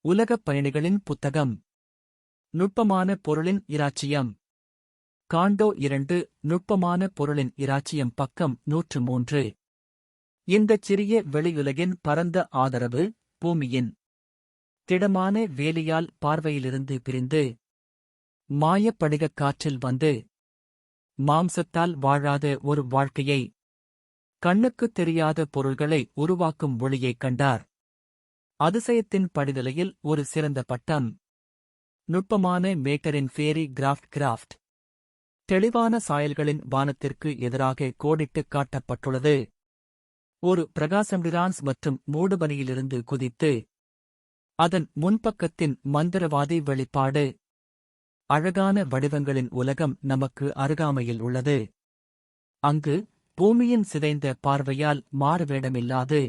உலகப் பயணிகளின் புத்தகம். நுட்பமான பொருளின் இராச்சியம். காண்டோ 2 நுட்பமான பொருளின் இராச்சியம் பக்கம் 103. இந்தச் சிறிய வெளியுலகின் பரந்த ஆதரவு, பூமியின் திடமான வேலியால் பார்வையிலிருந்து பிரிந்து, மாயப்படிகக் காற்றில் வந்து, மாம்சத்தால் வாழாத ஒரு வாழ்க்கையை, கண்ணுக்குத் தெரியாத பொருள்களை உருவாக்கும் ஒளியைக் கண்டார். அதிசயத்தின் படிநிலையில் ஒரு சிறந்த பட்டம். நுட்பமான மேக்கரின் ஃபேரி கிராஃப்ட். தெளிவான சாயல்களின் வானத்திற்கு எதிராக கோடிட்டுக் காட்டப்பட்டுள்ளது. ஒரு பிரகாசம்டிரான்ஸ் மற்றும் மூடுபனியிலிருந்து குதித்து, அதன் முன்பக்கத்தின் மந்திரவாதி வெளிப்பாடு. அழகான வடிவங்களின் உலகம் நமக்கு அருகாமையில் உள்ளது. அங்கு, பூமியின் சிதைந்த பார்வையால் மாறுவேடமில்லாது.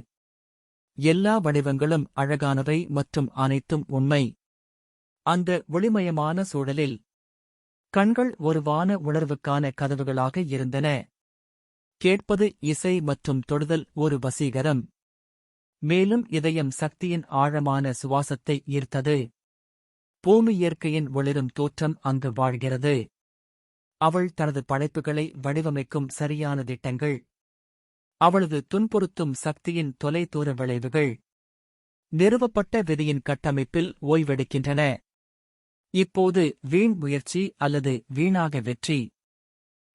எல்லா வடிவங்களும் அழகானவை மற்றும் அனைத்தும் உண்மை. அந்த ஒளிமயமான சூழலில், கண்கள் ஒரு வான உணர்வுக்கான கதவுகளாக இருந்தன. கேட்பது இசை மற்றும் தொடுதல் ஒரு வசீகரம். மேலும் இதயம் சக்தியின் ஆழமான சுவாசத்தை ஈர்த்தது. பூமி இயற்கையின் ஒளிரும் தோற்றம் அங்கு வாழ்கிறது. அவள் தனது படைப்புகளை வடிவமைக்கும் சரியான திட்டங்கள். அவளது துன்புறுத்தும் சக்தியின் தொலைதூர விளைவுகள். நிறுவப்பட்ட விதியின் கட்டமைப்பில் ஓய்வெடுக்கின்றன. இப்போது வீண் முயற்சி அல்லது வீணாக வெற்றி.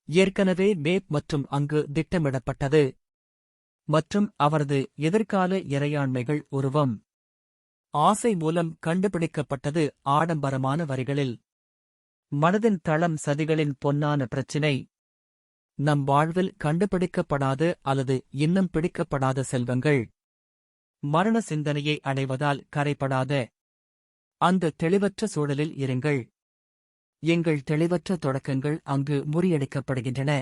ஏற்கனவே மேப் மற்றும் அங்கு திட்டமிடப்பட்டது. மற்றும் அவரது எதிர்கால இறையாண்மைகள் உருவம். ஆசை மூலம் கண்டுபிடிக்கப்பட்டது ஆடம்பரமான வரிகளில். மனதின் தளம் சதிகளின் பொன்னான பிரச்சினை. நம் வாழ்வில் கண்டுபிடிக்கப்படாத அல்லது இன்னும் பிடிக்கப்படாத செல்வங்கள். மரண சிந்தனையை அடைவதால் கரைப்படாத அந்த தெளிவற்ற சூழலில் இருங்கள். எங்கள் தெளிவற்ற தொடக்கங்கள் அங்கு முறியடிக்கப்படுகின்றன.